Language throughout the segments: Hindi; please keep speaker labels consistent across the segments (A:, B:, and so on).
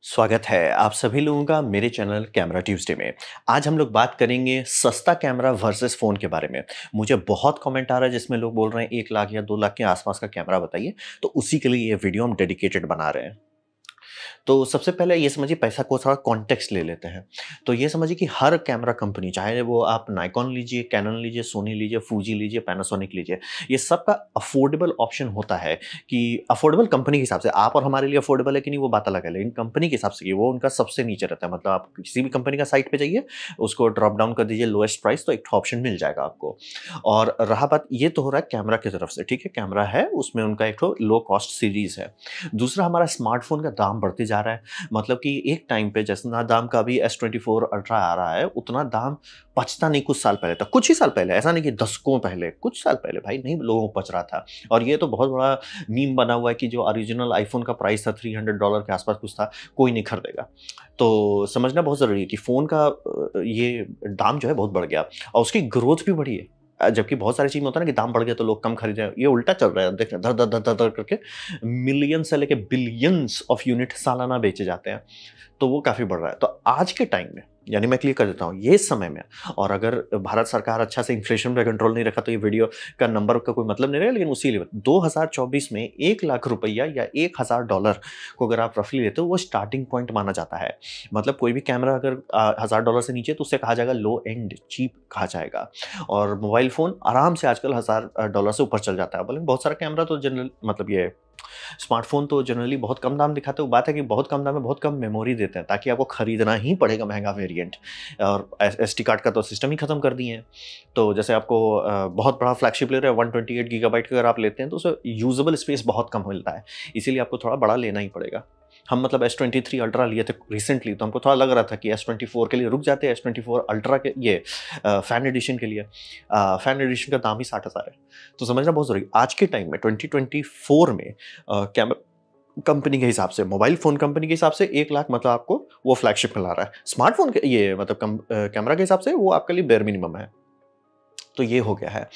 A: स्वागत है आप सभी लोगों का मेरे चैनल कैमरा ट्यूज़डे में। आज हम लोग बात करेंगे सस्ता कैमरा वर्सेस फ़ोन के बारे में। मुझे बहुत कमेंट आ रहा है जिसमें लोग बोल रहे हैं 1 लाख या 2 लाख के आसपास का कैमरा बताइए, तो उसी के लिए ये वीडियो हम डेडिकेटेड बना रहे हैं। तो सबसे पहले ये समझिए पैसा को थोड़ा कॉन्टेक्स्ट ले लेते हैं। तो ये समझिए कि हर कैमरा कंपनी, चाहे वो आप नायकॉन लीजिए, कैनन लीजिए, सोनी लीजिए, फूजी लीजिए, पैनासोनिक लीजिए, ये सबका अफोर्डेबल ऑप्शन होता है कि अफोर्डेबल कंपनी के हिसाब से आप और हमारे लिए अफोर्डेबल है कि नहीं वो बात अलग है, लेकिन कंपनी के हिसाब से ये वो उनका सबसे नीचे रहता है। मतलब आप किसी भी कंपनी का साइट पे जाइए, उसको ड्रॉप डाउन कर दीजिए लोएस्ट प्राइस, तो एक ऑप्शन मिल जाएगा आपको। और रहा बात, ये तो हो रहा है कैमरा की तरफ से, ठीक है, कैमरा है उसमें उनका एक लो कॉस्ट सीरीज है। दूसरा, हमारा स्मार्टफोन का दाम बढ़ते जा रहा है। मतलब कि एक टाइम पे जितना दाम का अभी S24 अल्ट्रा आ रहा है, उतना दाम पचता नहीं कुछ साल पहले था। कुछ ही साल पहले, ऐसा नहीं कि दशकों पहले, कुछ साल पहले भाई नहीं लोगों को पच रहा था। और ये तो बहुत बड़ा मीम बना हुआ है कि जो ओरिजिनल आईफोन का प्राइस था $300 के आसपास कुछ था, कोई नहीं खरीदेगा। तो समझना बहुत ज़रूरी है कि फ़ोन का ये दाम जो है बहुत बढ़ गया और उसकी ग्रोथ भी बढ़ी है। जबकि बहुत सारी चीज़ में होता है ना कि दाम बढ़ गया तो लोग कम खरीद रहे हैं, ये उल्टा चल रहा है। देख धर धर धर धर धर करके मिलियन से लेके बिलियंस ऑफ यूनिट सालाना बेचे जाते हैं, तो वो काफ़ी बढ़ रहा है। तो आज के टाइम में, यानी मैं क्लियर कर देता हूँ, ये समय में, और अगर भारत सरकार अच्छा से इन्फ्लेशन पे कंट्रोल नहीं रखा तो ये वीडियो का नंबर का कोई मतलब नहीं रहेगा, लेकिन उसी लिए 2024 में 1 लाख रुपया या $1000 को अगर आप रफली लेते हो, वो स्टार्टिंग पॉइंट माना जाता है। मतलब कोई भी कैमरा अगर $1000 से नीचे, तो उसे कहा जाएगा लो एंड चीप कहा जाएगा। और मोबाइल फ़ोन आराम से आजकल $1000 से ऊपर चल जाता है। बोले बहुत सारा कैमरा तो जनरल, मतलब ये स्मार्टफ़ोन तो जनरली बहुत कम दाम दिखाते हैं। वो बात है कि बहुत कम दाम में बहुत कम मेमोरी देते हैं, ताकि आपको खरीदना ही पड़ेगा महँगा वेरिएंट। और एसडी कार्ड का तो सिस्टम ही खत्म कर दिए हैं। तो जैसे आपको बहुत बड़ा फ्लैगशिप ले रहे हैं 128 गीगाबाइट का अगर आप लेते हैं, तो उसमें यूज़ेबल स्पेस बहुत कम मिलता है। इसीलिए आपको थोड़ा बड़ा लेना ही पड़ेगा। हम मतलब S23 अल्ट्रा लिए थे रिसेंटली, तो हमको थोड़ा लग रहा था कि S24 के लिए रुक जाते हैं, S24 अल्ट्रा के ये फैन एडिशन के लिए। फैन एडिशन का दाम ही 60,000 है। तो समझना बहुत ज़रूरी है। आज के टाइम में 2024 में कैमरा कंपनी के हिसाब से, मोबाइल फ़ोन कंपनी के हिसाब से 1 लाख मतलब आपको वो फ्लैगशिप मिला रहा है। स्मार्टफ़ोन के ये मतलब कैमरा के हिसाब से वो आपके लिए बेयर मिनिमम है। तो ये हो गया है।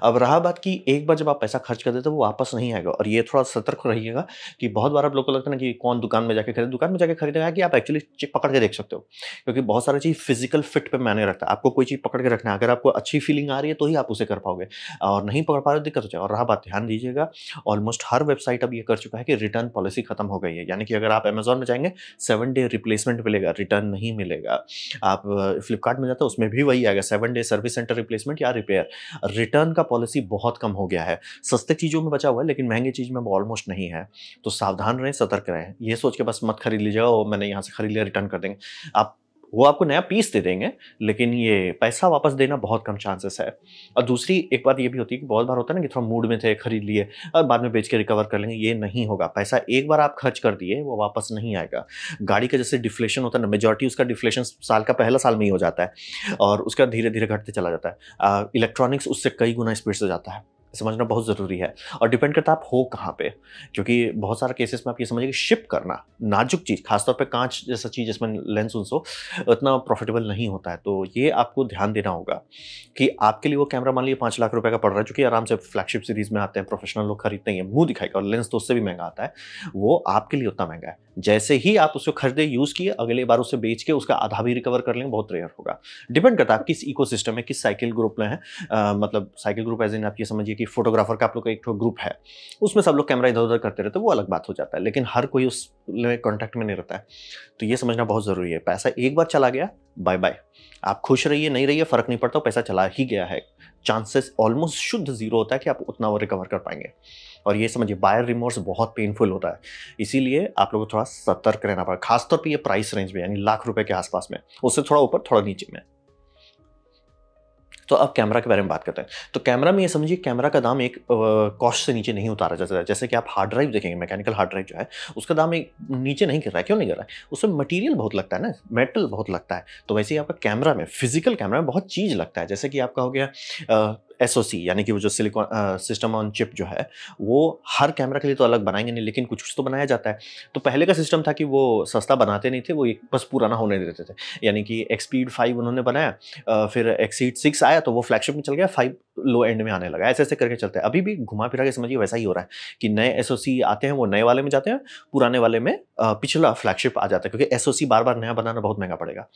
A: अब रहा बात कि एक बार जब आप पैसा खर्च कर देते हो, वो वापस नहीं आएगा, और ये थोड़ा सतर्क रहिएगा कि बहुत बार आप लोग को लगता है ना कि कौन दुकान में जाके खरीदे। दुकान में जाके खरीदेगा कि आप एक्चुअली चीज़ पकड़ के देख सकते हो, क्योंकि बहुत सारी चीज़ फिजिकल फिट पे मायने रखता है। आपको कोई चीज़ पकड़ के रखना है, अगर आपको अच्छी फीलिंग आ रही है तो ही आप उसे कर पाओगे, और नहीं पकड़ पा रहे हो दिक्कत हो जाएगा। और रहा बात, ध्यान दीजिएगा, ऑलमोस्ट हर वेबसाइट अब ये कर चुका है कि रिटर्न पॉलिसी खत्म हो गई है। यानी कि अगर आप अमेज़न में जाएँगे 7 डे रिप्लेसमेंट मिलेगा, रिटर्न नहीं मिलेगा। आप फ्लिपकार्ट में जाते हो, उसमें भी वही आएगा, 7 डे सर्विस सेंटर रिप्लेसमेंट या रिपेयर। रिटर्न का पॉलिसी बहुत कम हो गया है। सस्ते चीज़ों में बचा हुआ है, लेकिन महँगी चीज़ में अब ऑलमोस्ट नहीं है। तो सावधान रहें, सतर्क रहें। ये सोच के बस मत खरीद लीजिएगा, ओह! मैंने यहाँ से खरीद लिया, रिटर्न कर देंगे। आप वो आपको नया पीस दे देंगे, लेकिन ये पैसा वापस देना बहुत कम चांसेस है। और दूसरी एक बात ये भी होती है कि बहुत बार होता है ना कि थोड़ा मूड में थे, खरीद लिए और बाद में बेच के रिकवर कर लेंगे, ये नहीं होगा। पैसा एक बार आप खर्च कर दिए, वो वापस नहीं आएगा। गाड़ी का जैसे डिफ्लेशन होता है ना, मेजॉरिटी उसका डिफ्लेशन साल का पहला साल में ही हो जाता है, और उसका धीरे-धीरे घटते चला जाता है। इलेक्ट्रॉनिक्स उससे कई गुना स्पीड से जाता है। समझना बहुत ज़रूरी है, और डिपेंड करता है आप हो कहाँ पे, क्योंकि बहुत सारे केसेस में आप ये समझिए कि शिप करना नाजुक चीज़, खासतौर पे कांच जैसा चीज़ जिसमें लेंस उन्स हो, उतना प्रॉफिटेबल नहीं होता है। तो ये आपको ध्यान देना होगा कि आपके लिए वो कैमरा मान लीजिए 5 लाख रुपए का पड़ रहा है, जो कि आराम से फ्लैगशिप सीरीज में आते हैं, प्रोफेशनल लोग खरीदते हैं, मुंह दिखाएगा, और लेंस तो उससे भी महंगा आता है, वो आपके लिए उतना महंगा है। जैसे ही आप उसको खरीदे, यूज़ किए, अगली बार उसे बेच के उसका आधा भी रिकवर कर लेंगे, बहुत रेयर होगा। डिपेंड करता है आप किस इकोसिस्टम में, किस साइकिल ग्रुप में हैं। मतलब साइकिल ग्रुप एज़ इन आप ये समझिए कि फोटोग्राफर का आप लोग का एक ठो ग्रुप है, उसमें सब लोग कैमरा इधर-उधर करते रहते हैं, वो अलग बात हो जाता है, लेकिन हर कोई उस में कॉन्टैक्ट में नहीं रहता है। तो ये समझना बहुत ज़रूरी है। पैसा एक बार चला गया, बाय-बाय। आप खुश रहिए, नहीं रहिए, फ़र्क नहीं पड़ता, पैसा चला ही गया है। चांसेस ऑलमोस्ट शुद्ध ज़ीरो होता है कि आप उतना वो रिकवर कर पाएँगे। और ये समझिए बायर रिमोर्स बहुत पेनफुल होता है। इसीलिए आप लोगों को थोड़ा सतर्क रहना पड़ेगा, खासतौर पे ये प्राइस रेंज में, यानी लाख रुपए के आसपास में, उससे थोड़ा ऊपर, थोड़ा नीचे में। तो अब कैमरा के बारे में बात करते हैं। तो कैमरा में ये समझिए, कैमरा का दाम एक कॉस्ट से नीचे नहीं उतारा जा सकता। जैसे कि आप हार्ड ड्राइव देखेंगे, मैकेनिकल हार्ड ड्राइव जो है, उसका दाम एक नीचे नहीं गिर रहा है। क्यों नहीं गिर रहा है? उसमें मटेरियल बहुत लगता है ना, मेटल बहुत लगता है। तो वैसे ही आपका कैमरा में, फिजिकल कैमरा में बहुत चीज़ लगता है। जैसे कि आपका हो गया एसओसी यानी कि वो जो सिलिकॉन सिस्टम ऑन चिप जो है, वो हर कैमरा के लिए तो अलग बनाएँगे नहीं, लेकिन कुछ-कुछ तो बनाया जाता है। तो पहले का सिस्टम था कि वो सस्ता बनाते नहीं थे, वो एक बस पुराना होने देते थे। यानी कि एक्सपीड 5 उन्होंने बनाया, फिर एक्सीड 6 आया तो वो फ्लैगशिप में चल गया, 5 लो एंड में आने लगा। ऐसे-ऐसे करके चलता है। अभी भी घुमा-फिरा के समझिए वैसा ही हो रहा है कि नए एसओसी आते हैं, वो नए वाले में जाते हैं, पुराने वाले में पिछला फ्लैगशिप आ जाता है, क्योंकि एसओसी बार-बार नया बनाना बहुत महँगा पड़ेगा।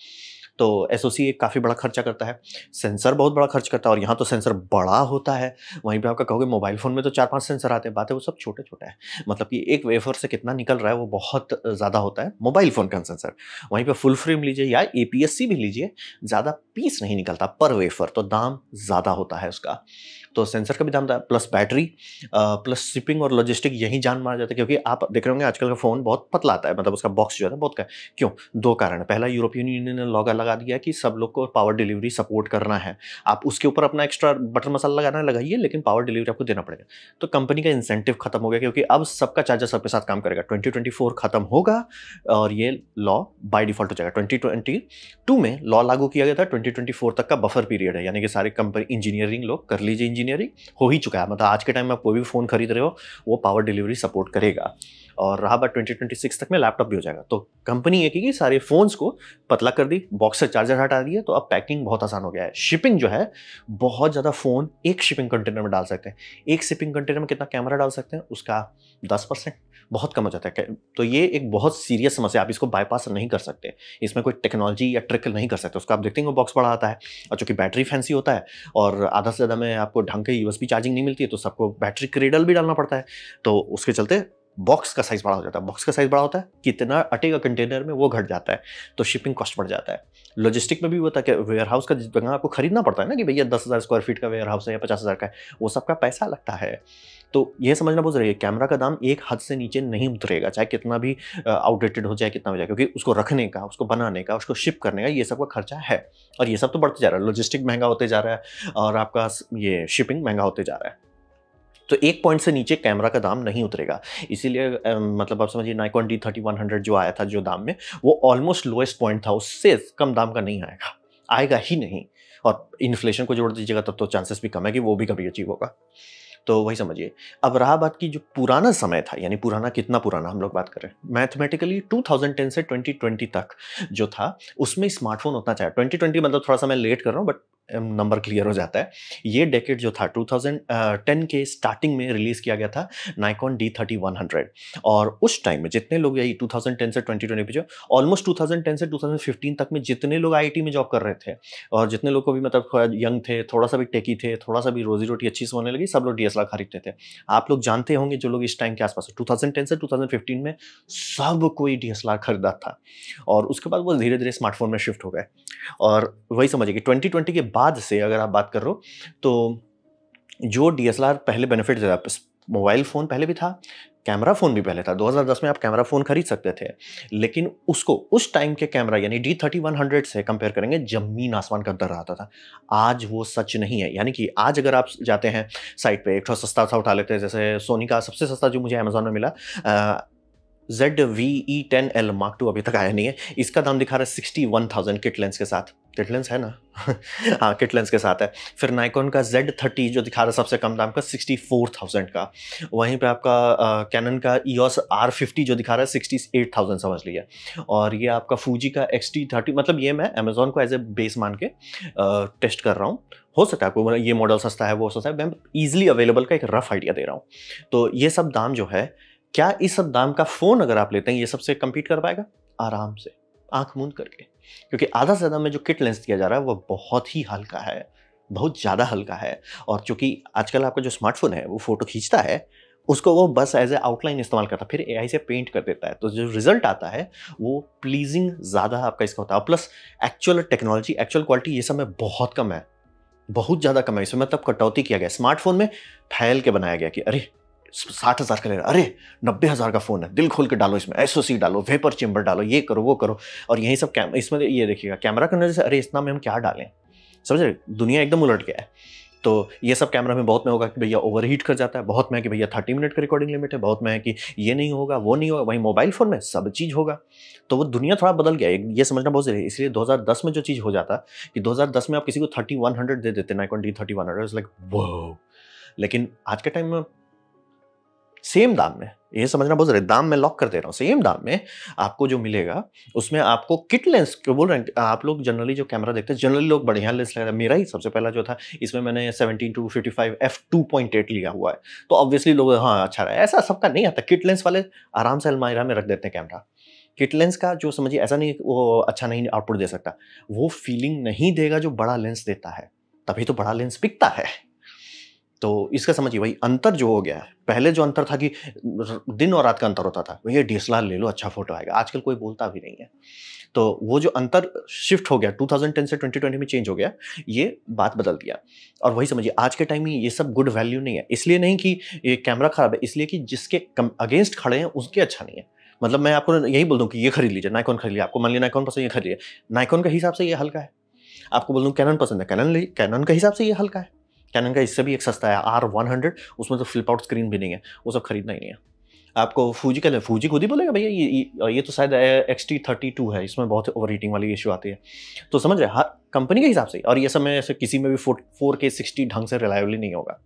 A: तो एसओसी एक काफ़ी बड़ा खर्चा करता है, सेंसर बहुत बड़ा खर्च करता है, और यहाँ तो सेंसर बड़ा होता है। वहीं पे आपका कहोगे मोबाइल फ़ोन में तो 4-5 सेंसर आते हैं, बात है वो सब छोटे-छोटे हैं। मतलब कि एक वेफर से कितना निकल रहा है वो बहुत ज़्यादा होता है मोबाइल फ़ोन का सेंसर। वहीं पे फुल फ्रेम लीजिए या एपीएस-सी भी लीजिए, ज़्यादा पीस नहीं निकलता पर वेफर, तो दाम ज़्यादा होता है उसका। तो सेंसर का भी दाम प्लस बैटरी, प्लस शिपिंग और लॉजिस्टिक, यही जान मार जाता है। क्योंकि आप देख रहे होंगे आजकल का फ़ोन बहुत पतला आता है, मतलब उसका बॉक्स जो है ना बहुत का। क्यों? 2 कारण है। पहला, यूरोपियन यूनियन ने लगा दिया है कि सब लोग को पावर डिलीवरी सपोर्ट करना है। आप उसके ऊपर अपना एक्स्ट्रा बटर मसाला लगाना है लगाइए, लेकिन पावर डिलीवरी आपको देना पड़ेगा। तो कंपनी का इंसेंटिव खत्म हो गया, क्योंकि अब सबका चार्जर सबके साथ काम करेगा। 2024 खत्म होगा और ये लॉ बाय डिफ़ॉल्ट हो जाएगा। 2022 में लॉ लागू किया गया था, 2024 तक का बफर पीरियड है। यानी कि सारे कंपनी इंजीनियरिंग लोग कर लीजिए, इंजीनियरिंग हो ही चुका है। मतलब आज के टाइम में आप कोई भी फ़ोन खरीद रहे हो, वो पावर डिलीवरी सपोर्ट करेगा। और रहा बात 2026 तक में लैपटॉप भी हो जाएगा। तो कंपनी ये की कि सारे फ़ोन्स को पतला कर दी, बॉक्स से चार्जर हटा दिए, तो अब पैकिंग बहुत आसान हो गया है। शिपिंग जो है, बहुत ज़्यादा फ़ोन एक शिपिंग कंटेनर में डाल सकते हैं। एक शिपिंग कंटेनर में कितना कैमरा डाल सकते हैं? उसका 10%, बहुत कम हो जाता है। तो ये एक बहुत सीरियस समस्या है, आप इसको बायपास नहीं कर सकते। इसमें कोई टेक्नोलॉजी या ट्रिक नहीं कर सकते। उसको आप देखते हैं वो बॉक्स बड़ा आता है, और चूँकि बैटरी फैंसी होता है और आधा से ज़्यादा में आपको ढंग की यूएसबी चार्जिंग नहीं मिलती है, तो सबको बैटरी क्रेडल भी डालना पड़ता है। तो उसके चलते बॉक्स का साइज़ बड़ा हो जाता है। बॉक्स का साइज़ बड़ा होता है, कितना अटेगा कंटेनर में वो घट जाता है, तो शिपिंग कॉस्ट बढ़ जाता है। लॉजिस्टिक में भी होता है कि वेयरहाउस का जगह आपको खरीदना पड़ता है ना, कि भैया 10,000 स्क्वायर फीट का वेयरहाउस है या 50,000 का है, वो सबका पैसा लगता है। तो ये समझना बहुत ज़रूरी है, कैमरा का दाम एक हद से नीचे नहीं उतरेगा, चाहे कितना भी आउटडेटेड हो जाए, कितना हो जाए, क्योंकि उसको रखने का, उसको बनाने का, उसको शिप करने का, ये सब का खर्चा है, और ये सब तो बढ़ते जा रहा है। लॉजिस्टिक महँगा होते जा रहा है, और आपका ये शिपिंग महँगा होते जा रहा है। तो एक पॉइंट से नीचे कैमरा का दाम नहीं उतरेगा। इसीलिए मतलब आप समझिए नाइकॉन D3100 जो आया था जो दाम में, वो ऑलमोस्ट लोएस्ट पॉइंट था, उससे कम दाम का नहीं आएगा, आएगा ही नहीं। और इन्फ्लेशन को जोड़ दीजिएगा तब तो चांसेस भी कम है कि वो भी कभी अचीव होगा। तो वही समझिए। अब रहा बात की जो पुराना समय था, यानी पुराना कितना पुराना हम लोग बात कर रहे हैं, मैथमेटिकली 2010 से 2020 तक जो था, उसमें स्मार्टफ़ोन उतना चाहिए। 2020 मतलब थोड़ा-सा मैं लेट कर रहा हूँ, बट नंबर क्लियर हो जाता है। ये डेकेड जो था 2010 के स्टार्टिंग में रिलीज़ किया गया था नाइकॉन D3100, और उस टाइम में जितने लोग, यही 2010 से 2020 पे जो ऑलमोस्ट 2010 से 2015 तक में जितने लोग आईटी में जॉब कर रहे थे, और जितने लोग को भी मतलब थोड़ा यंग थे, थोड़ा-सा भी टेकी थे, थोड़ा-सा भी रोज़ी-रोटी अच्छी से होने लगी, सब लोग डीएसएलआर खरीदते थे। आप लोग जानते होंगे जो लोग इस टाइम के आस-पास 2010 से 2015 में सब कोई डीएसएलआर खरीदा था, और उसके बाद वो धीरे-धीरे स्मार्टफ़ोन में शिफ्ट हो गए। और वही समझिए कि 2020 के बाद से अगर आप बात कर रहे हो, तो जो डीएसएलआर पहले बेनिफिट दे रहा, मोबाइल फ़ोन पहले भी था, कैमरा फ़ोन भी पहले था। 2010 में आप कैमरा फ़ोन खरीद सकते थे, लेकिन उसको उस टाइम के कैमरा यानी D3100 से कंपेयर करेंगे, ज़मीन आसमान का अंतर आता था। आज वो सच नहीं है। यानी कि आज अगर आप जाते हैं साइट पे, एक थोड़ा सस्ता सा उठा लेते हैं, जैसे सोनी का सबसे सस्ता जो मुझे अमेज़न में मिला, ZVE10L Mark II अभी तक आया नहीं है। इसका दाम दिखा रहा है 61,000 किट लेंस के साथ। किट लेंस है ना? हाँ, किट लेंस के साथ है। फिर नाइकॉन का Z30 जो दिखा रहा है सबसे कम दाम का 64,000 का। वहीं पे आपका कैनन का EOS R50 जो दिखा रहा है 68,000 समझ लीजिए। और ये आपका फूजी का X-T30, मतलब ये मैं अमेज़न को एज़ ए बेस मान के टेस्ट कर रहा हूँ। हो सकता है आपको ये मॉडल सस्ता है, वो सस्ता है, मैं ईज़िली अवेलेबल का एक रफ आइडिया दे रहा हूँ। तो ये सब दाम जो है, क्या इस सब दाम का फ़ोन अगर आप लेते हैं, ये सबसे कम्पीट कर पाएगा? आराम से, आँख मूंद करके। क्योंकि आधा से ज़्यादा में जो किट लेंस दिया जा रहा है, वो बहुत ही हल्का है, बहुत ज़्यादा हल्का है। और चूँकि आजकल आपका जो स्मार्टफ़ोन है, वो फ़ोटो खींचता है, उसको वो बस एज़ ए आउटलाइन इस्तेमाल करता है, फिर एआई से पेंट कर देता है। तो जो रिज़ल्ट आता है, वो प्लीज़िंग ज़्यादा आपका इसका होता है। Plus actual technology, actual quality ये सब में बहुत कम है, बहुत ज़्यादा कम है। इसमें मतलब कटौती किया गया। स्मार्टफ़ोन में फैल के बनाया गया कि अरे 60,000 का ले रहा, अरे 90,000 का फ़ोन है, दिल खोल के डालो इसमें, एसओसी डालो, वेपर चेंबर डालो, ये करो, वो करो, और यही सब इसमें ये देखिएगा कैमरा करने से, अरे इतना में हम क्या डालें? समझ रहे? दुनिया एकदम उलट गया है। तो ये सब कैमरा में बहुत में होगा कि भैया ओवरहीट कर जाता है, बहुत में कि भैया 30 मिनट का रिकॉर्डिंग लिमिट है, बहुत में है कि ये नहीं होगा, वो नहीं होगा। वहीं मोबाइल फ़ोन में सब चीज़ होगा। तो वो दुनिया थोड़ा बदल गया है, ये समझना बहुत ज़रूरी है। इसलिए 2010 में जो चीज़ हो जाता कि 2010 में आप किसी को 3100 दे देते, Nikon D3100, it's like wow! लेकिन आज के टाइम में सेम दाम में, ये समझना बहुत ज़रूरी है, दाम मैं लॉक कर दे रहा हूँ, सेम दाम में आपको जो मिलेगा, उसमें आपको किट लेंस क्यों बोल रहे हैं, आप लोग जनरली जो कैमरा देखते हैं, जनरली लोग बढ़िया लेंस ले रहे हैं। मेरा ही सबसे पहला जो था, इसमें मैंने 17-55 f2.8 लिया हुआ है। तो ऑब्वियसली लोग हाँ, अच्छा रहा है। ऐसा सबका नहीं आता। किट लेंस वाले आराम से अलमारिया में रख देते हैं कैमरा। किट लेंस का जो समझिए ऐसा नहीं वो अच्छा नहीं आउटपुट दे सकता, वो फीलिंग नहीं देगा जो बड़ा लेंस देता है, तभी तो बड़ा लेंस बिकता है। तो इसका समझिए वही अंतर जो हो गया है। पहले जो अंतर था कि दिन और रात का अंतर होता था, भैया डीएसएलआर ले लो अच्छा फोटो आएगा, आजकल कोई बोलता भी नहीं है। तो वो जो अंतर शिफ्ट हो गया 2010 से 2020 में चेंज हो गया, ये बात बदल दिया। और वही समझिए आज के टाइम में ये सब गुड वैल्यू नहीं है। इसलिए नहीं कि ये कैमरा खराब है, इसलिए कि जिसके अगेंस्ट खड़े हैं उसके अच्छा नहीं है। मतलब मैं आपको यही बोल दूं कि ये खरीद लीजिए, नाइकॉन खरीद लिया, आपको मान लिया नाइकॉन पसंद, ये खरीद लिया, नाइकॉन के हिसाब से ये हल्का है। आपको बोल दूं कैनन पसंद है, कैनन के हिसाब से ये हल्का है। कैनन का इससे भी एक सस्ता है R100, उसमें तो फ्लिप आउट स्क्रीन भी नहीं है, वो सब खरीदना ही नहीं है। आपको फूजी का फूजी खुद ही बोलेगा भैया ये तो शायद XT32 है, इसमें बहुत ओवर हीटिंग वाली इशू आती है। तो समझ रहे हर कंपनी के हिसाब से, और ये सब में ऐसे किसी में भी 4K 60 ढंग से रिलायबली नहीं होगा।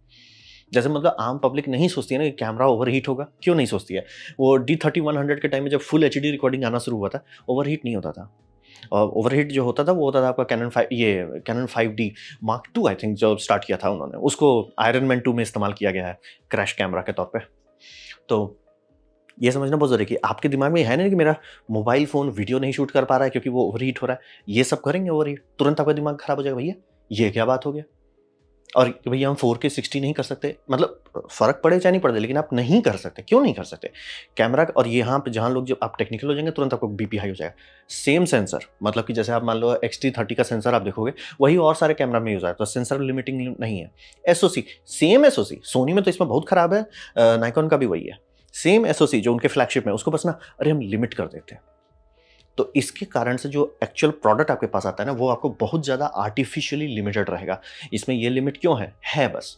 A: जैसे मतलब आम पब्लिक नहीं सोचती है ना कि कैमरा ओवर हीट होगा, क्यों नहीं सोचती है? वो D3100 के टाइम में जब फुल HD रिकॉर्डिंग आना शुरू हुआ था, ओवर हीट नहीं होता था। और ओवरहीट जो होता था वो होता था आपका Canon 5D mark II I think, जो स्टार्ट किया था उन्होंने, उसको आयरन मैन 2 में इस्तेमाल किया गया है क्रैश कैमरा के तौर पे। तो ये समझना बहुत ज़रूरी है कि आपके दिमाग में है नहीं कि मेरा मोबाइल फ़ोन वीडियो नहीं शूट कर पा रहा है क्योंकि वो ओवरहीट हो रहा है। ये सब करेंगे ओवरहीट, तुरंत आपका दिमाग खराब हो जाएगा, भैया ये क्या बात हो गया। और भैया हम 4K 60 नहीं कर सकते, मतलब फ़र्क पड़े चाहे नहीं पड़े, लेकिन आप नहीं कर सकते। क्यों नहीं कर सकते? कैमरा और यहाँ पे जहाँ लोग जब आप टेक्निकल हो जाएंगे तुरंत आपको बीपी हाई हो जाएगा। सेम सेंसर, मतलब कि जैसे आप मान लो XT30 का सेंसर आप देखोगे, वही और सारे कैमरा में यूज़ आता है, तो सेंसर लिमिटिंग नहीं है। एसओसी, सेम एसओसी, सोनी में तो इसमें बहुत खराब है, नाइकॉन का भी वही है। सेम एसओसी जो उनके फ्लैगशिप में, उसको बस ना अरे हम लिमिट कर देते हैं। तो इसके कारण से जो एक्चुअल प्रोडक्ट आपके पास आता है ना, वो आपको बहुत ज़्यादा आर्टिफिशियली लिमिटेड रहेगा। इसमें ये लिमिट क्यों है बस।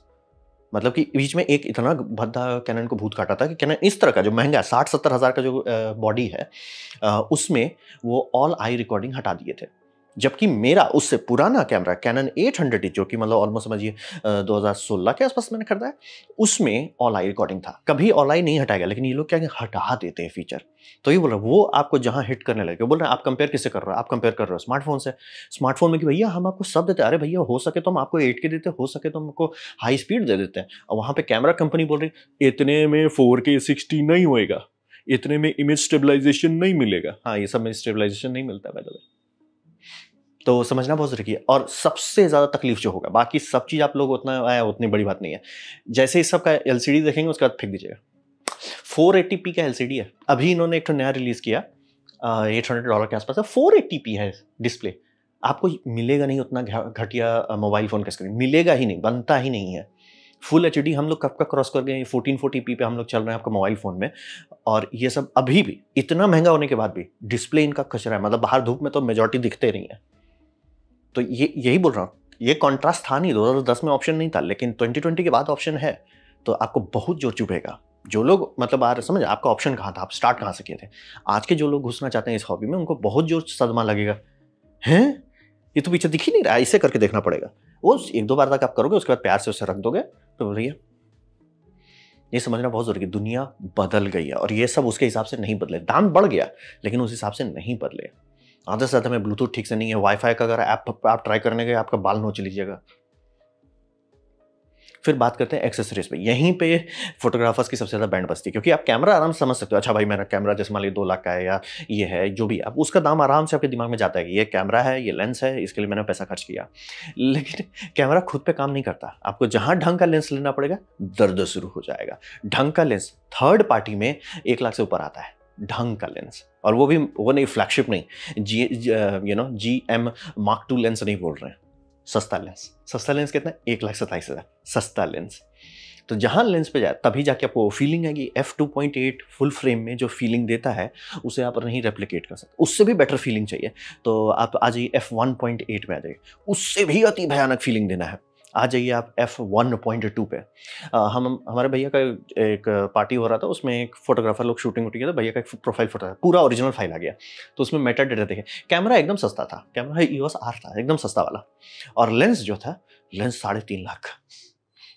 A: मतलब कि बीच में एक इतना भद्दा कैनन को भूत काटा था कि कैनन इस तरह का जो महंगा 60-70 हज़ार का जो बॉडी है, उसमें वो ऑल आई रिकॉर्डिंग हटा दिए थे। जबकि मेरा उससे पुराना कैमरा कैनन 800D, जो कि मतलब ऑलमोस्ट समझिए 2016 के आसपास मैंने खरीदा है, उसमें ऑल आई रिकॉर्डिंग था। कभी ऑल आई नहीं हटाएगा, लेकिन ये लोग क्या हटा देते हैं फीचर। तो ये बोल रहा है वो आपको जहां हिट करने लगे, बोल रहे हैं आप कंपेयर किससे कर रहे हो? आप कंपेयर कर रहे हो स्मार्टफोन से। स्मार्टफोन में कि भैया हम आपको सब देते हैं, अरे भैया हो सके तो हम आपको 8K देते, हो सके तो हम आपको हाई स्पीड दे देते हैं। और वहां पे कैमरा कंपनी बोल रही इतने में 4K 60 नहीं होएगा, इतने में इमेज स्टेबलाइजेशन नहीं मिलेगा। हाँ, ये सब में स्टेबलाइजेशन नहीं मिलता है बाय द वे। तो समझना बहुत ज़रूरी है। और सबसे ज़्यादा तकलीफ जो होगा, बाकी सब चीज़ आप लोग उतनी बड़ी बात नहीं है। जैसे इस सब का एलसीडी देखेंगे उसके बाद फेंक दीजिएगा। 480p का एलसीडी है, अभी इन्होंने एक नया रिलीज किया, $800 के आसपास है, 480p है डिस्प्ले। आपको मिलेगा नहीं उतना घटिया मोबाइल फोन का स्क्रीन, मिलेगा ही नहीं, बनता ही नहीं है। फुल एचडी हम लोग कब का क्रॉस कर गए, 1440p पे हम लोग चल रहे हैं आपका मोबाइल फोन में। और ये सब अभी भी इतना महंगा होने के बाद भी डिस्प्ले इनका कचरा है, मतलब बाहर धूप में तो मेजॉरिटी दिखते नहीं है। तो ये यही बोल रहा हूँ, ये कॉन्ट्रास्ट था नहीं, 2010 में ऑप्शन नहीं था, लेकिन 2020 के बाद ऑप्शन है। तो आपको बहुत जोर चुभेगा। जो लोग मतलब समझ आपका ऑप्शन कहाँ था, आप स्टार्ट कहाँ से किए थे। आज के जो लोग घुसना चाहते हैं इस हॉबी में, उनको बहुत जोर सदमा लगेगा। हैं, ये तो पीछे दिख ही नहीं रहा, इसे करके देखना पड़ेगा। वो 1-2 बार तक आप करोगे, उसके बाद प्यार से उसे रख दोगे, तो भैया ये समझना बहुत जरूरी है, दुनिया बदल गई है और ये सब उसके हिसाब से नहीं बदले। दाम बढ़ गया लेकिन उस हिसाब से नहीं बदले। आधे से ज़्यादा में ब्लूटूथ ठीक से नहीं है, वाईफाई का अगर आप ट्राई करने गए, आपका बाल नोच लीजिएगा। फिर बात करते हैं एक्सेसरीज पे। यहीं पे फोटोग्राफर्स की सबसे ज़्यादा बैंड बजती है, क्योंकि आप कैमरा आराम से समझ सकते हो। अच्छा भाई मेरा कैमरा जैसे मान लीजिए 2 लाख का है या ये है जो भी, अब उसका दाम आराम से आपके दिमाग में जाता है कि ये कैमरा है, ये लेंस है, इसके लिए मैंने पैसा खर्च किया। लेकिन कैमरा खुद पे काम नहीं करता, आपको जहाँ ढंग का लेंस लेना पड़ेगा, दर्द शुरू हो जाएगा। ढंग का लेंस थर्ड पार्टी में 1 लाख से ऊपर आता है, ढंग का लेंस। और वो नहीं, फ्लैगशिप नहीं, GM Mark II लेंस नहीं बोल रहे हैं, सस्ता लेंस। सस्ता लेंस कितना है? 1,27,000 सस्ता लेंस। तो जहां लेंस पे जाए तभी जाके आपको फीलिंग आएगी। f2.8 फुल फ्रेम में जो फीलिंग देता है उसे आप नहीं रेप्लिकेट कर सकते, उससे भी बेटर फीलिंग चाहिए तो आप आ जाइए f1.8 में आ जाइए, उससे भी अति भयानक फीलिंग देना है। आ जाइए आप F1.2 पे। हम हमारे भैया का एक पार्टी हो रहा था, उसमें एक फोटोग्राफर लोग शूटिंग वूटिंग किया, तो भैया का एक प्रोफाइल फोटो था, पूरा ओरिजिनल फाइल आ गया। तो उसमें मेटा डेटा देखे, कैमरा एकदम सस्ता था, कैमरा EOS R था, एकदम सस्ता वाला, और लेंस जो था, लेंस 3.5 लाख का।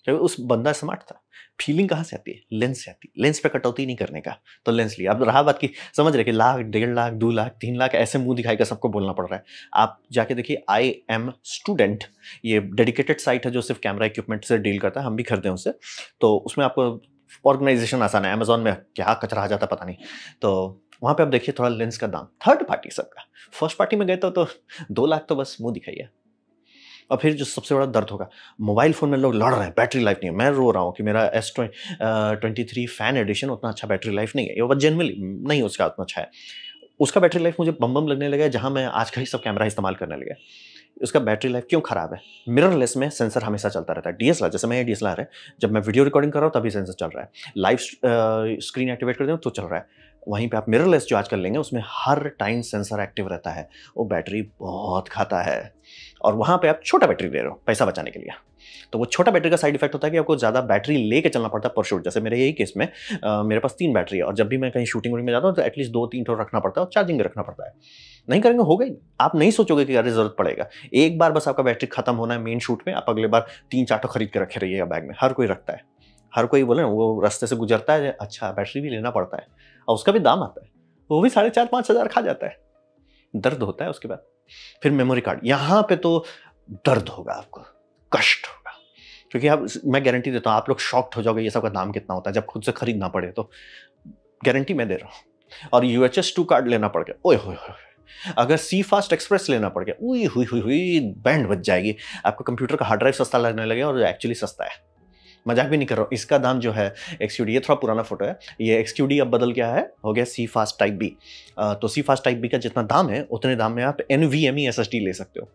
A: क्योंकि उस बंदा स्मार्ट था। फीलिंग कहाँ से आती है? लेंस से आती है। लेंस पे कटौती नहीं करने का, तो लेंस लिया। अब रहा बात की, समझ रहे कि लाख, 1.5 लाख, 2 लाख, 3 लाख ऐसे मुंह दिखाई का सबको बोलना पड़ रहा है। आप जाके देखिए आई एम स्टूडेंट, ये डेडिकेटेड साइट है जो सिर्फ कैमरा इक्विपमेंट से डील करता है, हम भी खरीदे उससे। तो उसमें आपको ऑर्गेनाइजेशन आसान है। अमेजोन में क्या कचरा आ जाता पता नहीं। तो वहां पे आप देखिए थोड़ा लेंस का दाम, थर्ड पार्टी सबका। फर्स्ट पार्टी में गए तो 2 लाख तो बस मुंह दिखाइए। और फिर जो सबसे बड़ा दर्द होगा, मोबाइल फ़ोन में लोग लड़ रहे हैं, बैटरी लाइफ नहीं है। मैं रो रहा हूँ कि मेरा S23 फैन एडिशन उतना अच्छा बैटरी लाइफ नहीं है। ये बात जेनुइनली नहीं उसका उतना अच्छा है। उसका बैटरी लाइफ मुझे बम लगने लगा जहाँ मैं आज का ही सब कैमरा इस्तेमाल करने लगा। उसका बैटरी लाइफ क्यों खराब है? मिररलेस में सेंसर हमेशा चलता रहता है। डीएसएलआर, जैसे मैं ये डीएसएलआर है, जब मैं वीडियो रिकॉर्डिंग कर रहा हूँ तभी सेंसर चल रहा है। लाइव स्क्रीन एक्टिवेट कर दूँ तो चल रहा है। वहीं पे आप मिररलेस जो आजकल लेंगे उसमें हर टाइम सेंसर एक्टिव रहता है। वो बैटरी बहुत खाता है, और वहाँ पे आप छोटा बैटरी ले रहे हो पैसा बचाने के लिए। तो वो छोटा बैटरी का साइड इफेक्ट होता है कि आपको ज़्यादा बैटरी लेके चलना पड़ता है पर शूट। जैसे मेरे यही केस में मेरे पास 3 बैटरी है, और जब भी मैं कहीं शूटिंग वूटिंग में जाता हूँ तो एटलीस्ट 2-3 ठो रखना पड़ता है, और चार्जिंग भी रखना पड़ता है। नहीं करेंगे होगा ही नहीं। आप नहीं सोचोगे कि अरे जरूरत पड़ेगा। एक बार बस आपका बैटरी खत्म होना है मेन शूट में, आप अगले बार 3-4 ठो खरीद के रखे रहिएगा बैग में। हर कोई रखता है, हर कोई बोले ना, वो रास्ते से गुजरता है, अच्छा बैटरी भी लेना पड़ता है, और उसका भी दाम आता है, वो भी 4,500-5 हज़ार खा जाता है। दर्द होता है उसके बाद। फिर मेमोरी कार्ड, यहाँ पे तो दर्द होगा आपको, कष्ट होगा, क्योंकि आप, मैं गारंटी देता हूँ आप लोग शॉक्ड हो जाओगे ये सब का दाम कितना होता है जब खुद से खरीदना पड़े। तो गारंटी मैं दे रहा हूँ। और UHS-2 कार्ड लेना पड़ गया, ओए होए होए। अगर सी फास्ट एक्सप्रेस लेना पड़ गया, उई हुई हुई हुई, बैंड बज जाएगी। आपको कंप्यूटर का हार्ड ड्राइव सस्ता लगने लगेगा, और एक्चुअली सस्ता है। मजाक भी नहीं कर रहा हूँ। इसका दाम जो है XQD, ये थोड़ा पुराना फोटो है, ये XQD अब बदल गया है, हो गया सी फास्ट टाइप बी। तो सी फास्ट टाइप बी का जितना दाम है उतने दाम में आप NVMe SSD ले सकते हो।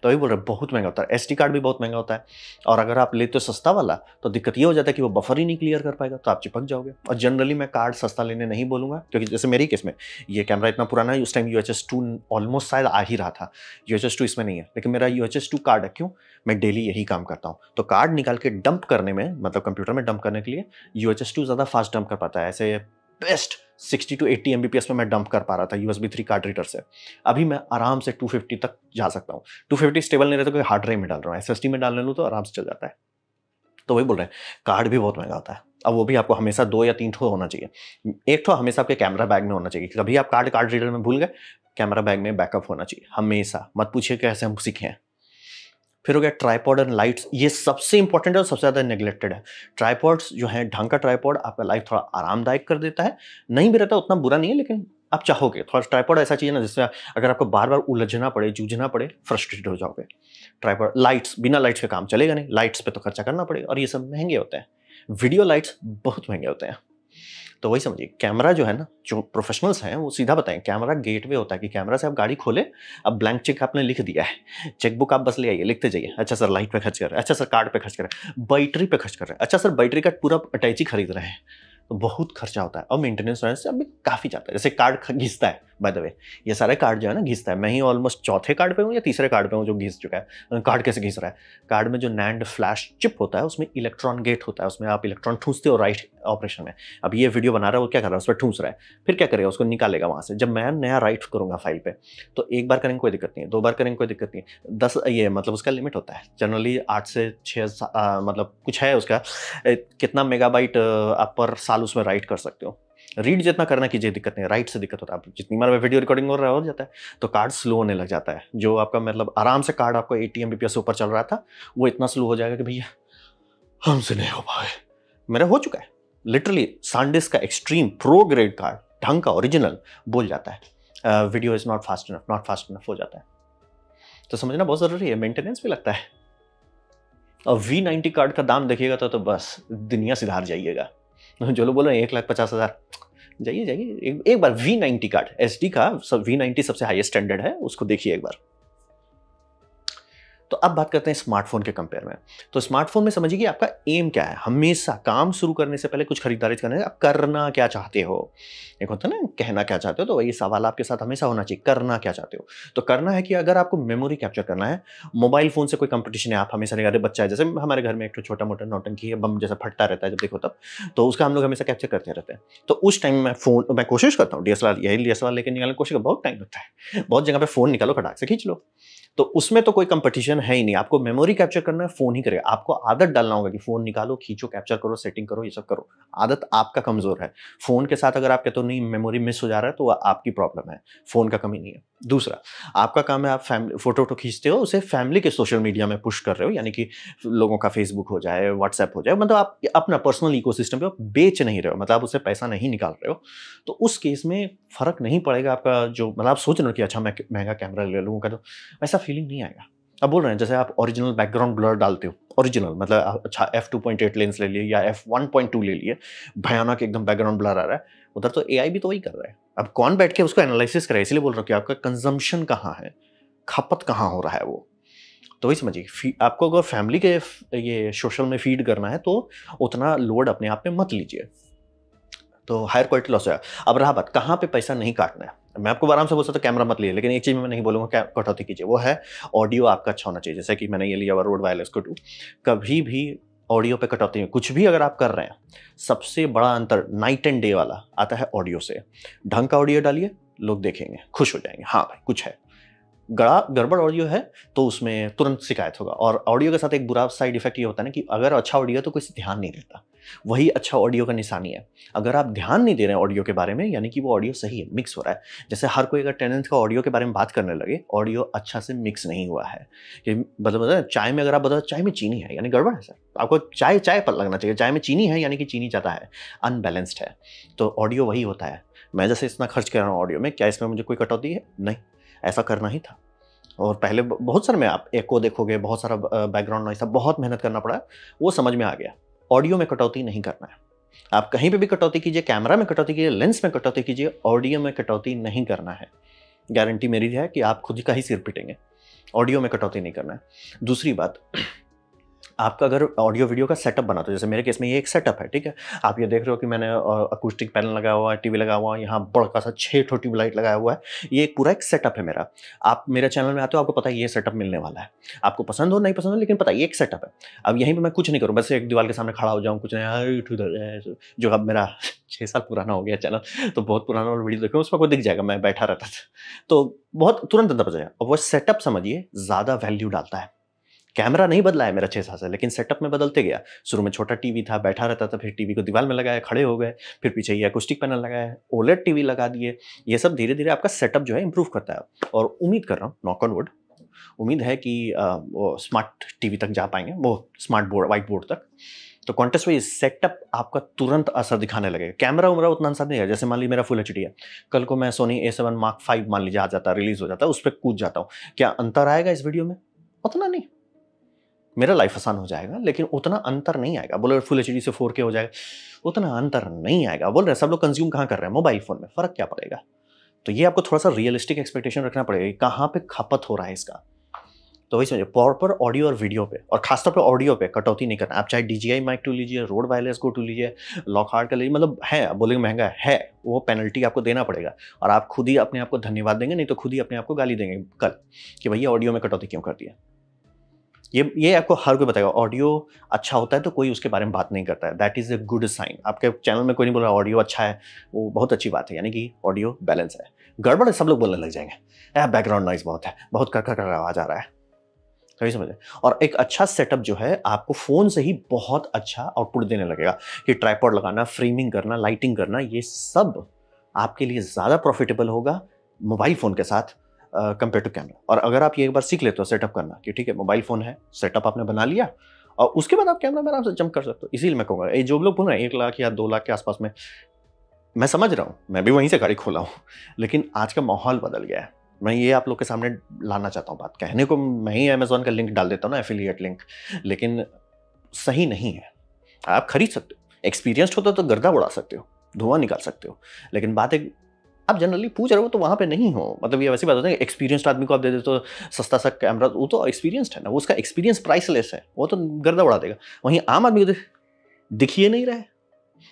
A: तो वही बोल रहे, बहुत महंगा होता है। SD कार्ड भी बहुत महंगा होता है, और अगर आप लेते हो सस्ता वाला तो दिक्कत ये हो जाता है कि वो बफर ही नहीं क्लियर कर पाएगा, तो आप चिपक जाओगे। और जनरली मैं कार्ड सस्ता लेने नहीं बोलूंगा, क्योंकि जैसे मेरे केस में ये कैमरा इतना पुराना है, उस टाइम UHS-2 ऑलमोस्ट शायद आ ही रहा था। UHS-2 इसमें नहीं है, लेकिन मेरा UHS-2 कार्ड है। क्यों? मैं डेली यही काम करता हूँ। तो कार्ड निकाल के डंप करने में, मतलब कंप्यूटर में डंप करने के लिए UHS-2 ज़्यादा फास्ट डंप कर पाता है। ऐसे बेस्ट 60 to 80 MBPS में मैं डंप कर पा रहा था USB 3 कार्ड रीडर से। अभी मैं आराम से 250 तक जा सकता हूँ। 250 स्टेबल नहीं रहता, कोई हार्ड ड्राइव में डाल रहा हूँ, SSD में डालने लूँ तो आराम से चल जाता है। तो वही बोल रहे हैं, कार्ड भी बहुत महंगा होता है। अब वो भी आपको हमेशा 2 या 3 ठो होना चाहिए। एक ठो हमेशा आपके कैमरा बैग में होना चाहिए। कभी आप कार्ड रीडर में भूल गए, कैमरा बैग में बैकअप होना चाहिए हमेशा। मत पूछिए कैसे हम सीखे हैं। फिर हो गया ट्राइपॉड एंड लाइट्स, ये सबसे इंपॉर्टेंट है और सबसे ज़्यादा नेग्लेक्टेड है। ट्राइपॉड्स जो है, ढंग का ट्राइपॉड आपका लाइफ थोड़ा आरामदायक कर देता है। नहीं भी रहता उतना बुरा नहीं है, लेकिन आप चाहोगे थोड़ा ट्राइपॉड ऐसा चाहिए ना जिससे अगर आपको बार बार उलझना पड़े, जूझना पड़े, फ्रस्ट्रेटेड हो जाओगे। ट्राइपॉड, लाइट्स, बिना लाइट्स के काम चलेगा नहीं, लाइट्स पे तो खर्चा करना पड़ेगा, और ये सब महंगे होते हैं। वीडियो लाइट्स बहुत महंगे होते हैं। तो वही समझिए, कैमरा जो है ना, जो प्रोफेशनल्स हैं वो सीधा बताएं, कैमरा गेटवे होता है कि कैमरा से आप गाड़ी खोले, अब ब्लैंक चेक आपने लिख दिया है, चेकबुक आप बस ले आइए, लिखते जाइए। अच्छा सर लाइट पे खर्च कर रहे हैं, अच्छा सर कार्ड पे खर्च कर रहे हैं, बैटरी पे खर्च कर रहे हैं, अच्छा सर बैटरी का पूरा अटैची खरीद रहे हैं, तो बहुत खर्चा होता है। और मेंटेनेंस से अभी काफ़ी जाता है। जैसे कार्ड घिसता है, बाय द वे ये सारे कार्ड जो है ना घिसता है। मैं ही ऑलमोस्ट चौथे कार्ड पे हूँ या तीसरे कार्ड पे हूँ जो घिस चुका है। कार्ड कैसे घिस रहा है? कार्ड में जो नैंड फ्लैश चिप होता है उसमें इलेक्ट्रॉन गेट होता है, उसमें आप इलेक्ट्रॉन ठूंसते हो राइट ऑपरेशन में। अब ये वीडियो बना रहा है वो क्या कर रहा है, उस पर ठूंस रहा है, फिर क्या करेगा, उसको निकालेगा वहाँ से। जब मैं नया राइट करूँगा फाइल पे, तो एक बार करेंगे कोई दिक्कत नहीं है, 2 बार करेंगे कोई दिक्कत नहीं है, 10 ये मतलब उसका लिमिट होता है जनरली 8 से 6 मतलब कुछ है उसका, कितना मेगाबाइट आप पर साल उसमें राइट कर सकते हो। रीड जितना करना कीजिए, दिक्कत नहीं है। राइट से दिक्कत होता है, आप जितनी बार वीडियो रिकॉर्डिंग हो रहा हो जाता है तो कार्ड स्लो होने लग जाता है। जो आपका मतलब आराम से कार्ड आपको 80 MBPS से ऊपर चल रहा था, वो इतना स्लो हो जाएगा कि भैया हमसे नहीं हो पाए। मेरा हो चुका है लिटरली। SanDisk का एक्सट्रीम प्रो ग्रेड कार्ड, ढंग का ओरिजिनल, बोल जाता है video is not fast enough हो जाता है। तो समझना बहुत जरूरी है, मेंटेनेंस भी लगता है। और V90 कार्ड का दाम देखिएगा तो बस दुनिया सिधार जाइएगा। जो लोग बोल रहे हैं 1,50,000, जाइए जाइए एक बार V90 कार्ड SD का, सब V90 सबसे हाईएस्ट स्टैंडर्ड है, उसको देखिए एक बार। तो अब बात करते हैं स्मार्टफ़ोन के कंपेयर में। तो स्मार्टफ़ोन में समझिए कि आपका एम क्या है? हमेशा काम शुरू करने से पहले कुछ खरीदारी करने से आप करना क्या चाहते हो? एक होता है ना कहना क्या चाहते हो, तो वही सवाल आपके साथ हमेशा होना चाहिए, करना क्या चाहते हो? तो करना है कि अगर आपको मेमोरी कैप्चर करना है, मोबाइल फ़ोन से कोई कॉम्पिटिशन है, आप हमेशा नहीं, अरे बच्चा है, जैसे हमारे घर में एक छोटा-मोटा नौटंकी है, बम जैसा फटता रहता है जब देखो तब, तो उसका हम लोग हमेशा कैप्चर करते रहते हैं। तो उस टाइम मैं कोशिश करता हूँ डीएसएलआर, यही डीएसएलआर लेके निकालने की कोशिश बहुत टाइम लगता है। बहुत जगह पे फ़ोन निकालो, खटाक से खींच लो। तो उसमें तो कोई कंपटीशन है ही नहीं, आपको मेमोरी कैप्चर करना है, फ़ोन ही करेगा। आपको आदत डालना होगा कि फ़ोन निकालो, खींचो, कैप्चर करो, सेटिंग करो, ये सब करो। आदत आपका कमज़ोर है। फ़ोन के साथ अगर आप कहते हो नहीं मेमोरी मिस हो जा रहा है, तो वो आपकी प्रॉब्लम है, फ़ोन का कमी नहीं है। दूसरा, आपका काम है आप फ़ोटो-वोटो खींचते हो, उसे फैमिली के सोशल मीडिया में पुश कर रहे हो, यानी कि लोगों का फ़ेसबुक हो जाए, व्हाट्सएप हो जाए, मतलब आप अपना पर्सनल इकोसिस्टम पे आप बेच नहीं रहे हो, मतलब आप उससे पैसा नहीं निकाल रहे हो। तो उस केस में फ़र्क नहीं पड़ेगा आपका जो, मतलब आप सोच रहे हो कि अच्छा मैं महँगा कैमरा ले लूँगा तो वैसा फीलिंग नहीं आएगा। अब बोल रहे हैं जैसे आप ओरिजिनल बैकग्राउंड ब्लर डालते हो, ओरिजिनल मतलब अच्छा f2.8 लेंस ले लिए या f1.2 ले लिए, भयानक एकदम बैकग्राउंड ब्लर आ रहा है, उधर तो एआई भी तो वही कर रहा है। अब कौन बैठ के उसको एनालिसिस करे, इसलिए बोल रहा हूँ कि आपका कंजम्पशन कहाँ है, खपत कहाँ हो रहा है वो। तो वही समझिए आपको अगर फैमिली के ये सोशल में फीड करना है तो उतना लोड अपने आप पे मत लीजिए। तो हायर क्वालिटी लॉस है। अब रहा बात कहाँ पे पैसा नहीं काटना है। मैं आपको आराम से बोल सकता हूँ कैमरा मत लिए, लेकिन एक चीज़ मैं नहीं बोलूँगा क्या कटौती कीजिए, वो है ऑडियो आपका अच्छा होना चाहिए। जैसे कि मैंने ये लिया हुआ रोड वायरलेस को 2, कभी भी ऑडियो पे कटौती नहीं, कुछ भी अगर आप कर रहे हैं, सबसे बड़ा अंतर नाइट एंड डे वाला आता है ऑडियो से। ढंग का ऑडियो डालिए, लोग देखेंगे, खुश हो जाएँगे, हाँ भाई कुछ है। गड़बड़ ऑडियो है तो उसमें तुरंत शिकायत होगा। और ऑडियो के साथ एक बुरा साइड इफेक्ट ये होता है ना कि अगर अच्छा ऑडियो है तो कोई ध्यान नहीं देता, वही अच्छा ऑडियो का निशानी है। अगर आप ध्यान नहीं दे रहे हैं ऑडियो के बारे में, यानी कि वो ऑडियो सही है, मिक्स हो रहा है। जैसे हर कोई अगर टेनेंस का ऑडियो के बारे में बात करने लगे, ऑडियो अच्छा से मिक्स नहीं हुआ है। कि मतलब चाय में अगर आप बताओ चाय में चीनी है, यानी गड़बड़ है सर। आपको चाय चाय पर लगना चाहिए, चाय में चीनी है यानी कि चीनी ज़्यादा है, अनबैलेंस्ड है। तो ऑडियो वही होता है। मैं जैसे इतना खर्च कर रहा हूँ ऑडियो में, क्या इसमें मुझे कोई कटौती है? नहीं, ऐसा करना ही था। और पहले बहुत सारे में आप एको देखोगे, बहुत सारा बैकग्राउंड नॉइज़ था, बहुत मेहनत करना पड़ा, वो समझ में आ गया। ऑडियो में कटौती नहीं करना है। आप कहीं पे भी कटौती कीजिए, कैमरा में कटौती कीजिए, लेंस में कटौती कीजिए, ऑडियो में कटौती नहीं करना है। गारंटी मेरी है कि आप खुद का ही सिर पिटेंगे। ऑडियो में कटौती नहीं करना है। दूसरी बात, आपका अगर ऑडियो वीडियो का सेटअप बनाते हो, जैसे मेरे केस में ये एक सेटअप है, ठीक है? आप ये देख रहे हो कि मैंने अकूस्टिक पैनल लगाया हुआ है, टीवी लगा हुआ है, यहाँ बड़का सा 6 ठो ट्यूबलाइट लगाया हुआ है। ये एक पूरा एक सेटअप है मेरा। आप मेरे चैनल में आते हो, आपको पता है ये सेटअप मिलने वाला है। आपको पसंद हो, नहीं पसंद हो, लेकिन पता है ये एक सेटअप है। अब यहीं पे मैं कुछ नहीं करूँ, बस एक दीवार के सामने खड़ा हो जाऊँ, कुछ नहीं जो अब मेरा 6 साल पुराना हो गया चैनल, तो बहुत पुराना वाला वीडियो देखो, उसमें आपको दिख जाएगा, मैं बैठा रहता था। तो बहुत तुरंत अंदर जाएगा। और वो सेटअप समझिए ज़्यादा वैल्यू डालता है। कैमरा नहीं बदला है मेरा 6 साल से, लेकिन सेटअप में बदलते गया। शुरू में छोटा टीवी था, बैठा रहता था, फिर टीवी को दीवार में लगाया, खड़े हो गए, फिर पीछे ये अकॉस्टिक पैनल लगाया, ओलेड टीवी लगा दिए। ये सब धीरे-धीरे आपका सेटअप जो है इम्प्रूव करता है। और उम्मीद कर रहा हूँ, नॉक ऑन वुड, उम्मीद है कि वो स्मार्ट टीवी तक जा पाएँगे, वो स्मार्ट बोर्ड, व्हाइट बोर्ड तक। तो कॉन्टेस्ट वाइज सेटअप आपका तुरंत असर दिखाने लगेगा। कैमरा-वैमरा उतना असर नहीं है। जैसे मान लीजिए मेरा फुल एचडी है, कल को मैं सोनी A7 मार्क 5 मान लीजिए आ जाता है, रिलीज़ हो जाता है, उस पे कूद जाता हूँ। क्या अंतर आएगा इस वीडियो में? उतना नहीं। मेरा लाइफ आसान हो जाएगा, लेकिन उतना अंतर नहीं आएगा। बोले फुल एचडी से 4K हो जाएगा, उतना अंतर नहीं आएगा। बोल रहे हैं सब लोग कंज्यूम कहाँ कर रहे हैं? मोबाइल फ़ोन में, फ़र्क क्या पड़ेगा? तो ये आपको थोड़ा-सा रियलिस्टिक एक्सपेक्टेशन रखना पड़ेगा कि कहाँ पे खपत हो रहा है इसका। तो वही समझिए, प्रॉपर ऑडियो और वीडियो पे, और खासतौर पे ऑडियो पे कटौती नहीं करना। आप चाहे DJI माइक 2 लीजिए, रोड वायरलेस गो 2 लीजिए, लॉकहार्ट का लीजिए, मतलब है, आप बोलेंगे महँगा है, वो पेनल्टी आपको देना पड़ेगा और आप खुद ही अपने आप को धन्यवाद देंगे, नहीं तो खुद ही अपने आप को गाली देंगे कल कि भैया ऑडियो में कटौती क्यों कर दिया। ये आपको हर कोई बताएगा। ऑडियो अच्छा होता है तो कोई उसके बारे में बात नहीं करता है, that is a good sign. आपके चैनल में कोई नहीं बोल रहा ऑडियो अच्छा है, वो बहुत अच्छी बात है, यानी कि ऑडियो बैलेंस है। गड़बड़ है, सब लोग बोलने लग जाएंगे बैकग्राउंड नॉइज बहुत है, बहुत कर कर कर आवाज़ आ रहा है, सही समझे। और एक अच्छा सेटअप जो है आपको फ़ोन से ही बहुत अच्छा आउटपुट देने लगेगा कि ट्राइपॉड लगाना, फ्रेमिंग करना, लाइटिंग करना, ये सब आपके लिए ज़्यादा प्रॉफिटेबल होगा मोबाइल फ़ोन के साथ कंपेयर टू कैमरा। और अगर आप ये एक बार सीख लेते हो सेटअप करना कि ठीक है मोबाइल फ़ोन है, सेटअप आपने बना लिया और उसके बाद आप कैमरा में आराम से जंप कर सकते हो। इसीलिए मैं कहूँगा ये जो लोग बोल रहे हैं 1 लाख या 2 लाख के आसपास में, मैं समझ रहा हूँ, मैं भी वहीं से गाड़ी खोला हूँ, लेकिन आज का माहौल बदल गया है। मैं ये आप लोग के सामने लाना चाहता हूँ बात। कहने को मैं ही अमेज़न का लिंक डाल देता हूँ ना, एफ़िलिएट लिंक, लेकिन सही नहीं है। आप खरीद सकते हो, एक्सपीरियंस्ड हो तो गर्दा उड़ा सकते हो, धुआँ निकाल सकते हो, लेकिन बात एक आप जनरली पूछ रहे हो तो वहाँ पे नहीं हो। मतलब ये वैसी बात होती है कि एक्सपीरियंस्ड आदमी को आप दे देते हो सस्ता सा कैमरा, वो तो एक्सपीरियंस्ड है ना, वो उसका एक्सपीरियंस प्राइसलेस है, वो तो गर्दा उड़ा देगा। वहीं आम आदमी को दिख ही नहीं रहा है,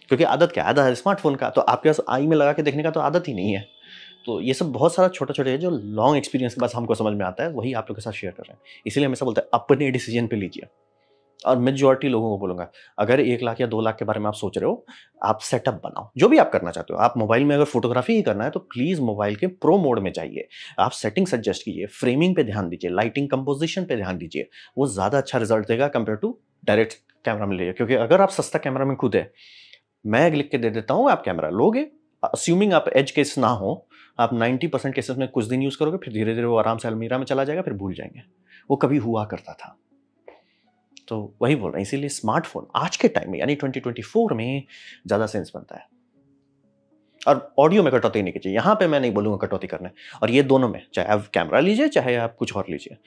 A: क्योंकि आदत क्या है, आदत है स्मार्टफ़ोन का, तो आपके पास आई में लगा के देखने का तो आदत ही नहीं है। तो ये सब बहुत सारा छोटे-छोटे है जो लॉन्ग एक्सपीरियंस के बाद हमको समझ में आता है, वही आप लोग के साथ शेयर कर रहे हैं। इसीलिए हमेशा बोलते हैं अपने डिसीजन पे लीजिए। और मेजॉरिटी लोगों को बोलूँगा, अगर 1 लाख या 2 लाख के बारे में आप सोच रहे हो, आप सेटअप बनाओ। जो भी आप करना चाहते हो, आप मोबाइल में अगर फ़ोटोग्राफ़ी ही करना है, तो प्लीज़ मोबाइल के प्रो मोड में जाइए। आप सेटिंग्स एडजस्ट कीजिए, फ्रेमिंग पे ध्यान दीजिए, लाइटिंग कंपोज़िशन पे ध्यान दीजिए। वो ज़्यादा अच्छा रिज़ल्ट देगा कंपेयर टू डायरेक्ट कैमरा में लीजिए। क्योंकि अगर आप सस्ता कैमरा में खुद है, मैं लिख के दे देता हूँ, आप कैमरा लोगे, अस्यूमिंग आप एज केस ना हो, आप 90% केसेज़ में कुछ दिन यूज़ करोगे, फिर धीरे-धीरे वो आराम से अलमीरा में चला जाएगा, फिर भूल जाएँगे। वो कभी हुआ करता था। तो वही बोल रहे हैं, इसीलिए स्मार्टफ़ोन आज के टाइम में यानी 2024 में ज़्यादा सेंस बनता है। और ऑडियो में कटौती नहीं कीजिए, यहाँ पे मैं नहीं बोलूँगा कटौती करना है, और ये दोनों में, चाहे आप कैमरा लीजिए, चाहे आप कुछ और लीजिए,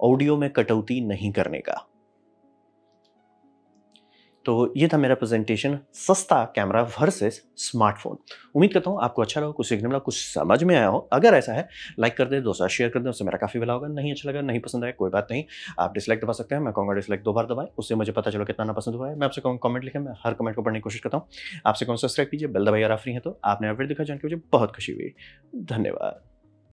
A: ऑडियो में कटौती नहीं करने का। तो ये था मेरा प्रेजेंटेशन सस्ता कैमरा वर्सेस स्मार्टफोन। उम्मीद करता हूँ आपको अच्छा लगा, कुछ सीखने मिला, कुछ समझ में आया हो। अगर ऐसा है, लाइक कर दें, दोस्तों शेयर कर दें, उससे मेरा काफ़ी भला होगा। नहीं अच्छा लगा, नहीं पसंद आया, कोई बात नहीं, आप डिसलाइक दबा सकते हैं। मैं कहूँगा डिसलाइक 2 बार दबाएं, उससे मुझे पता चलो कितना ना पसंद हुआ है। मैं आपसे कहूँगा कमेंट लिखें, मैं हर कमेंट को पढ़ने की कोशिश करता हूँ। आपसे कहूँ सब्सक्राइब कीजिए, बेल दबाइए अगर आप फ्री हैं तो। आपने वीडियो देखा जान के मुझे बहुत खुशी हुई। धन्यवाद।